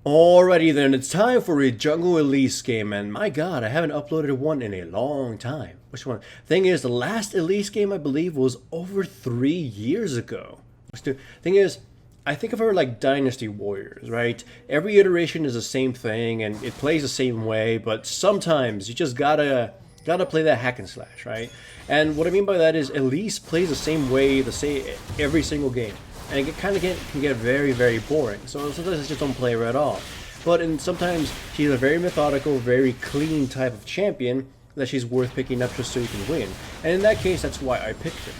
Alrighty then, it's time for a Jungle Elise game, and my god, I haven't uploaded one in a long time. Which one? Thing is, the last Elise game I believe was over 3 years ago. Thing is, I think of her like Dynasty Warriors, right? Every iteration is the same thing, and it plays the same way, but sometimes you just gotta play that hack and slash, right? And what I mean by that is Elise plays the same way, the same every single game, and it can get very boring. So sometimes I just don't play her at all. But sometimes she's a very methodical, very clean type of champion that she's worth picking up just so you can win. And in that case, that's why I picked her.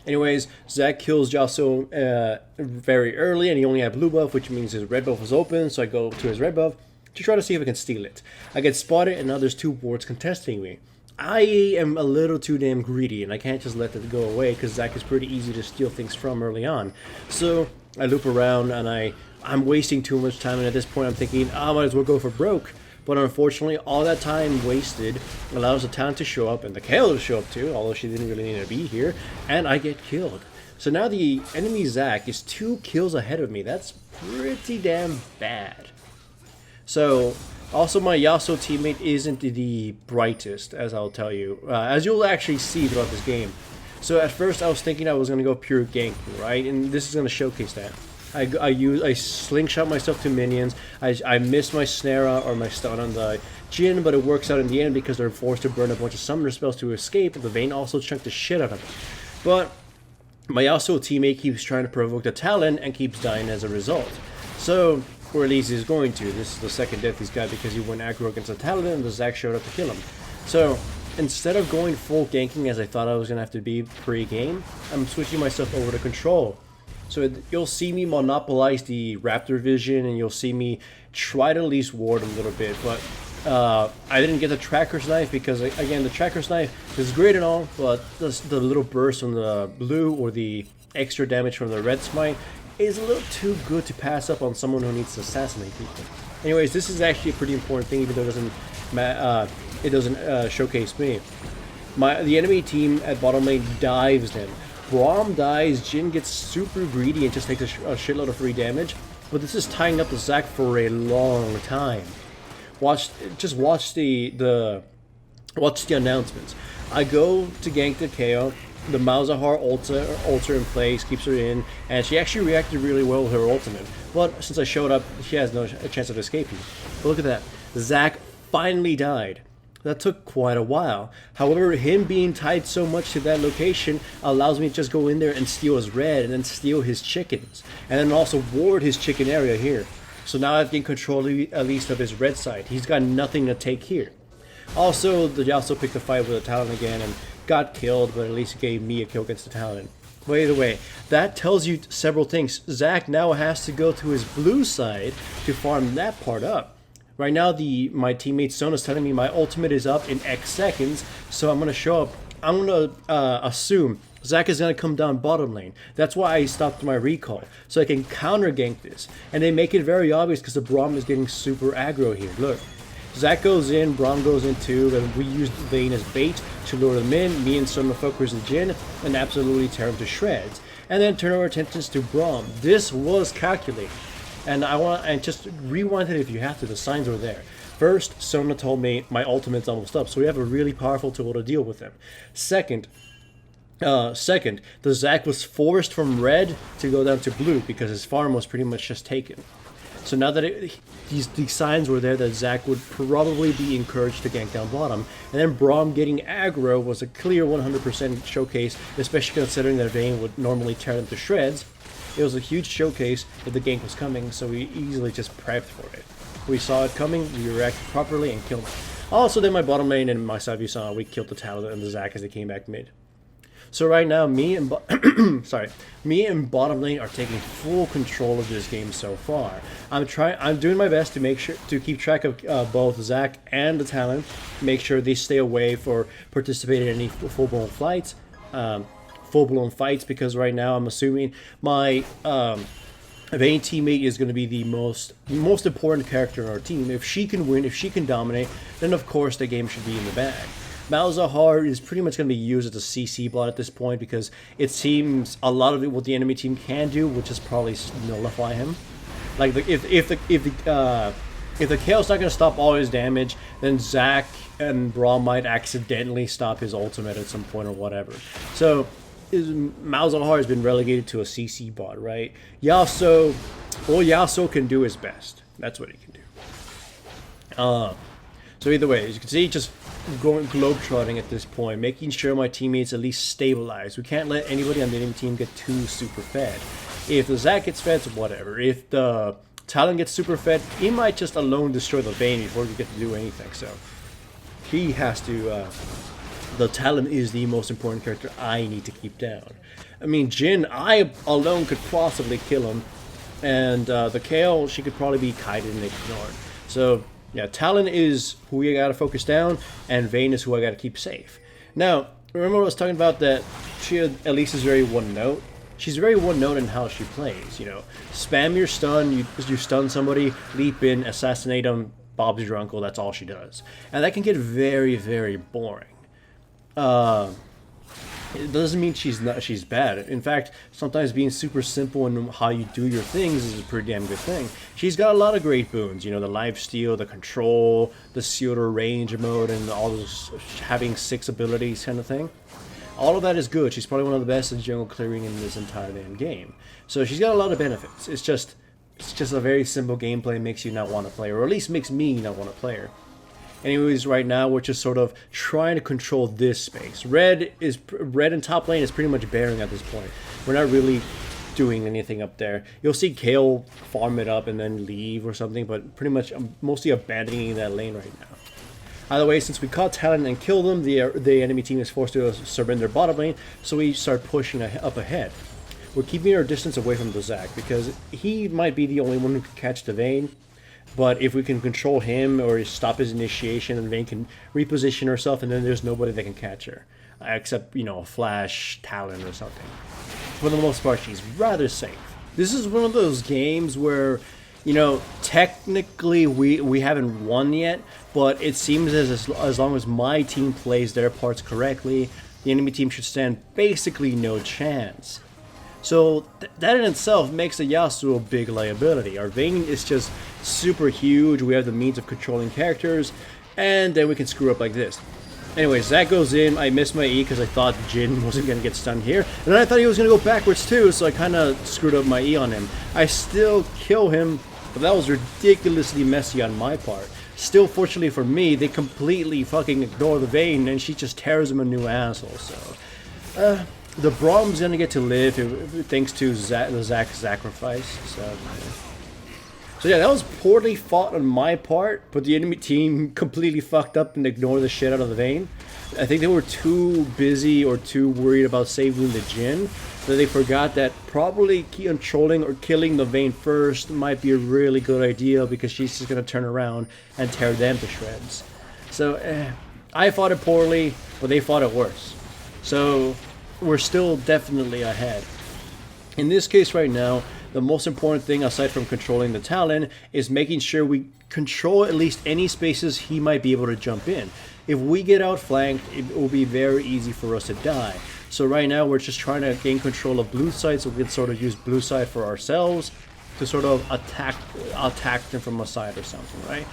Anyways, Zac kills Yasuo very early, and he only had blue buff, which means his red buff was open, so I go to his red buff to try to see if I can steal it. I get spotted, and now there's two wards contesting me. I am a little too damn greedy, and I can't just let that go away, because Zac is pretty easy to steal things from early on. So I loop around, and I'm wasting too much time, and at this point I'm thinking, I might as well go for broke. But unfortunately, all that time wasted allows the talent to show up and the KO to show up too, although she didn't really need to be here, and I get killed. So now the enemy Zac is 2 kills ahead of me. That's pretty damn bad. So, also my Yasuo teammate isn't the brightest, as I'll tell you, as you'll actually see throughout this game. So at first I was thinking I was going to go pure ganking, right? And this is going to showcase that. I slingshot myself to minions. I miss my snare or my stun on the Jhin, but it works out in the end because they're forced to burn a bunch of summoner spells to escape. The Vayne also chunked the shit out of them. But my Yasuo teammate keeps trying to provoke the Talon and keeps dying as a result. So, or at least he's going to. This is the second death he's got because he went aggro against the Talon and the Zac showed up to kill him. So, instead of going full ganking as I thought I was going to have to be pre-game, I'm switching myself over to control. So you'll see me monopolize the Raptor vision, and you'll see me try to at least ward a little bit, but I didn't get the Tracker's Knife because, again, the Tracker's Knife is great and all, but the little burst from the blue or the extra damage from the red smite is a little too good to pass up on someone who needs to assassinate people. Anyways, this is actually a pretty important thing, even though it doesn't showcase me. The enemy team at bottom lane dives them. Braum dies, Jhin gets super greedy and just takes a shitload of free damage, but this is tying up the Zac for a long time. Just watch the announcements. I go to gank the KO. The Malzahar ults her in place, keeps her in, and she actually reacted really well with her ultimate. But since I showed up, she has no chance of escaping. But look at that, Zac finally died. That took quite a while. However, him being tied so much to that location allows me to just go in there and steal his red and then steal his chickens. And then also ward his chicken area here. So now I've gained control at least of his red side. He's got nothing to take here. Also, the Yasuo picked a fight with the Talon again and got killed, but at least it gave me a kill against the Talon. But either way, that tells you several things. Zac now has to go to his blue side to farm that part up. Right now, my teammate Sona's telling me my ultimate is up in X seconds, so I'm going to show up. I'm going to assume Zac is going to come down bottom lane. That's why I stopped my recall, so I can counter gank this. And they make it very obvious because the Braum is getting super aggro here. Look, Zac goes in, Braum goes in too, and we use Vayne as bait to lure them in. Me and Sona focus and Jhin and absolutely tear them to shreds. And then turn our attentions to Braum. This was calculated. And just rewind it if you have to. The signs were there. First, Sona told me my ultimate's almost up, so we have a really powerful tool to deal with them. Second, the Zac was forced from red to go down to blue because his farm was pretty much just taken. So now that these signs were there that Zac would probably be encouraged to gank down bottom, and then Braum getting aggro was a clear 100% showcase, especially considering that Vayne would normally tear them to shreds. It was a huge showcase that the gank was coming, so we easily just prepped for it. We saw it coming, we reacted properly, and killed it. Also, then my bottom lane and my side view saw we killed the Talon and the Zac as they came back mid. So right now, me and bottom lane are taking full control of this game so far. I'm doing my best to make sure to keep track of both Zac and the Talon, make sure they stay away for participating in any full-blown fights. Because right now I'm assuming my Vayne teammate is going to be the most important character in our team. If she can win, if she can dominate, then of course the game should be in the bag. Malzahar is pretty much going to be used as a CC bot at this point because it seems a lot of it what the enemy team can do, which is probably nullify him. Like if the Kale's not gonna stop all his damage, then Zac and Braum might accidentally stop his ultimate at some point or whatever. So Malzahar has been relegated to a CC bot, right? Yasuo, all Yasuo can do is best. That's what he can do. So either way, as you can see, just going globetrotting at this point, making sure my teammates at least stabilize. We can't let anybody on the enemy team get too super fed. If the Zac gets fed, whatever. If the Talon gets super fed, he might just alone destroy the Vayne before we get to do anything. So he has to. The Talon is the most important character I need to keep down. I mean, Jhin, I alone could possibly kill him, and the Kayle, she could probably be kited and ignored. So yeah, Talon is who we gotta focus down, and Vayne is who I gotta keep safe. Now, remember what I was talking about, that Elise is very one note. She's very one note in how she plays. You know, spam your stun, you stun somebody, leap in, assassinate them, Bob's your uncle. That's all she does, and that can get very, very boring. It doesn't mean she's bad. In fact, sometimes being super simple in how you do your things is a pretty damn good thing. She's got a lot of great boons, you know, the lifesteal, the control, the shooter range mode, and all those having 6 abilities kind of thing. All of that is good. She's probably one of the best in jungle clearing in this entire damn game. So she's got a lot of benefits. It's just a very simple gameplay, makes you not want to play her, or at least makes me not want to play her. Anyways, right now we're just sort of trying to control this space. Red in top lane is pretty much bearing at this point. We're not really doing anything up there. You'll see Kayle farm it up and then leave or something, but pretty much I'm mostly abandoning that lane right now. Either way, since we caught Talon and killed them, the enemy team is forced to surrender bottom lane, so we start pushing up ahead. We're keeping our distance away from the Zac because he might be the only one who can catch the Vayne. But if we can control him or stop his initiation, and Vayne can reposition herself, and then there's nobody that can catch her. Except, you know, a Flash, Talon, or something. For the most part, she's rather safe. This is one of those games where, you know, technically we haven't won yet, but it seems as long as my team plays their parts correctly, the enemy team should stand basically no chance. So that in itself makes the Yasuo a big liability. Our Vayne is just super huge, we have the means of controlling characters, and then we can screw up like this. Anyways, Zac goes in, I missed my E because I thought Jhin wasn't going to get stunned here, and then I thought he was going to go backwards too, so I kind of screwed up my E on him. I still kill him, but that was ridiculously messy on my part. Still, fortunately for me, they completely fucking ignore the Vayne, and she just tears him a new asshole, so... the Braum's gonna get to live thanks to the Zac sacrifice. So yeah, that was poorly fought on my part, but the enemy team completely fucked up and ignored the shit out of the Vayne. I think they were too busy or too worried about saving the Jhin that they forgot that probably controlling or killing the Vayne first might be a really good idea, because she's just gonna turn around and tear them to shreds. So I fought it poorly, but they fought it worse. So we're still definitely ahead. In this case right now, the most important thing aside from controlling the Talon is making sure we control at least any spaces he might be able to jump in. If we get outflanked, it will be very easy for us to die. So right now we're just trying to gain control of blue side, so we can sort of use blue side for ourselves to sort of attack them from a side or something, right?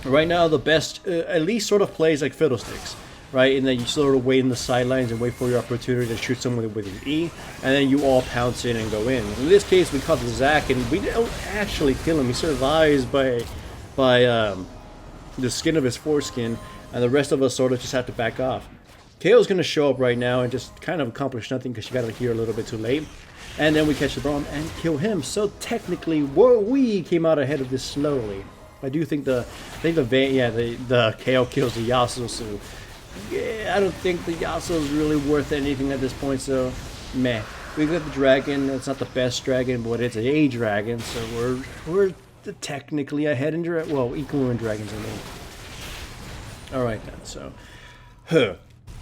Right now the best, at least sort of plays like Fiddlesticks. Right, and then you sort of wait in the sidelines and wait for your opportunity to shoot someone with an E, and then you all pounce in and go in. In this case, we caught the Zac, and we don't actually kill him. He survives by the skin of his foreskin, and the rest of us sort of just have to back off. Kayle's going to show up right now and just kind of accomplish nothing because she got here a little bit too late. And then we catch the Braum and kill him. So technically, we came out ahead of this slowly. I do think the Kayle kills the Yasuo, so... yeah, I don't think the Yasuo is really worth anything at this point, so meh. We got the dragon. It's not the best dragon, but it's a dragon, so we're technically ahead in equal in dragons, I mean. Alright then, so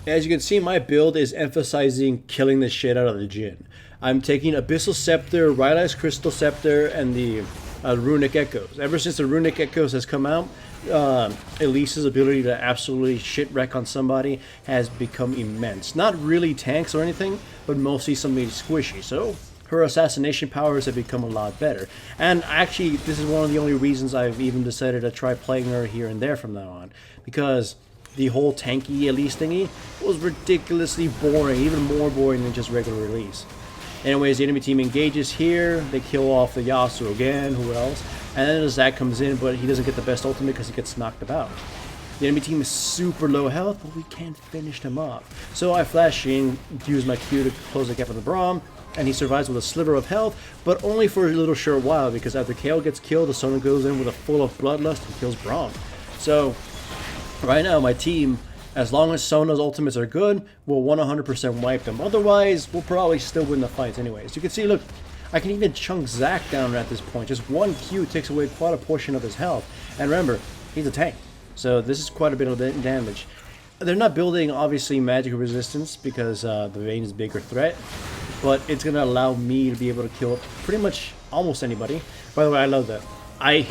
as you can see, my build is emphasizing killing the shit out of the Jhin. I'm taking Abyssal Scepter, Rylai's Crystal Scepter, and the Runic Echoes. Ever since the Runic Echoes has come out, Elise's ability to absolutely shit wreck on somebody has become immense. Not really tanks or anything, but mostly somebody squishy. So her assassination powers have become a lot better. And actually, this is one of the only reasons I've even decided to try playing her here and there from now on. Because the whole tanky Elise thingy was ridiculously boring, even more boring than just regular Elise. Anyways, the enemy team engages here, they kill off the Yasuo again, who else? And then the Zac comes in, but he doesn't get the best ultimate because he gets knocked about. The enemy team is super low health, but we can't finish them off. So I flash in, use my Q to close the gap on the Braum, and he survives with a sliver of health, but only for a little short while, because after Kayle gets killed, the Sona goes in with a full of bloodlust and kills Braum. So, right now, my team, as long as Sona's ultimates are good, we'll 100% wipe them. Otherwise, we'll probably still win the fights anyways. You can see, look, I can even chunk Zac down at this point. Just one Q takes away quite a portion of his health. And remember, he's a tank. So this is quite a bit of damage. They're not building, obviously, magic resistance because the Vayne is a bigger threat. But it's going to allow me to be able to kill pretty much almost anybody. By the way, I love that. I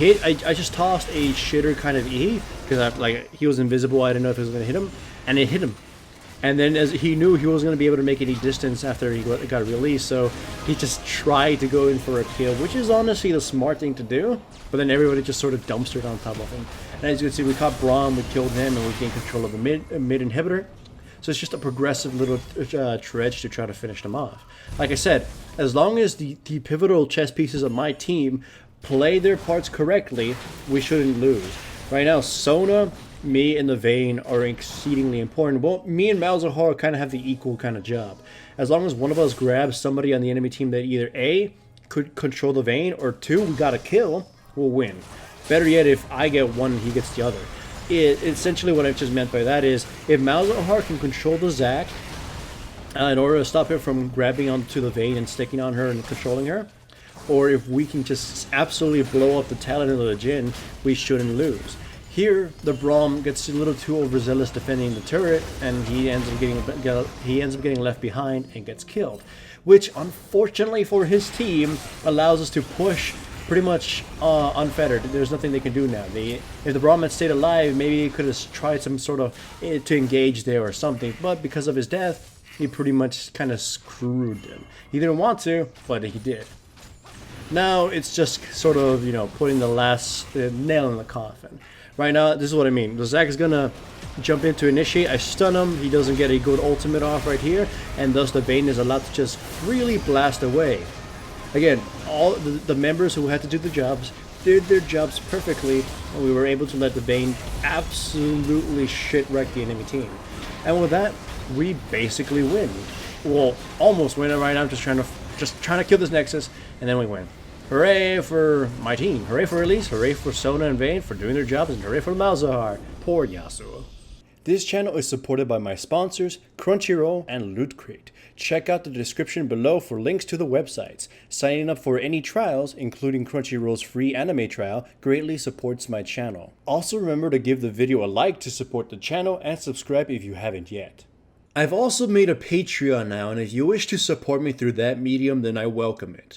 just tossed a shitter kind of E because he was invisible. I didn't know if it was going to hit him, and it hit him. And then as he knew he wasn't going to be able to make any distance after he got released, so he just tried to go in for a kill, which is honestly the smart thing to do. But then everybody just sort of dumpstered on top of him. And as you can see, we caught Braum, we killed him, and we gained control of the mid inhibitor. So it's just a progressive little dredge to try to finish them off. Like I said, as long as the pivotal chess pieces of my team play their parts correctly, we shouldn't lose. Right now, Sona, me, and the Vayne are exceedingly important. Well, me and Malzahar kind of have the equal kind of job. As long as one of us grabs somebody on the enemy team that either A, could control the Vayne, or 2, we got a kill, we'll win. Better yet, if I get one and he gets the other. Essentially what I've just meant by that is, if Malzahar can control the Zac, in order to stop him from grabbing onto the Vayne and sticking on her and controlling her, or if we can just absolutely blow up the talent of the Jhin, we shouldn't lose. Here, the Braum gets a little too overzealous defending the turret, and he ends up getting left behind and gets killed, which unfortunately for his team allows us to push pretty much unfettered. There's nothing they can do now. If the Braum had stayed alive, maybe he could have tried some sort of to engage there or something, but because of his death, he pretty much kind of screwed them. He didn't want to, but he did. Now it's just sort of, putting the last nail in the coffin. Right now, this is what I mean. The Zac is gonna jump in to initiate. I stun him. He doesn't get a good ultimate off right here, and thus the Vayne is allowed to just freely blast away. Again, all the members who had to do the jobs did their jobs perfectly, and we were able to let the Vayne absolutely shit-wreck the enemy team. And with that, we basically win. Well, almost win. Right now, I'm just trying to kill this Nexus, and then we win. Hooray for my team. Hooray for Elise. Hooray for Sona and Vayne for doing their jobs. And hooray for Malzahar. Poor Yasuo. This channel is supported by my sponsors, Crunchyroll and Loot Crate. Check out the description below for links to the websites. Signing up for any trials, including Crunchyroll's free anime trial, greatly supports my channel. Also remember to give the video a like to support the channel and subscribe if you haven't yet. I've also made a Patreon now, and if you wish to support me through that medium, then I welcome it.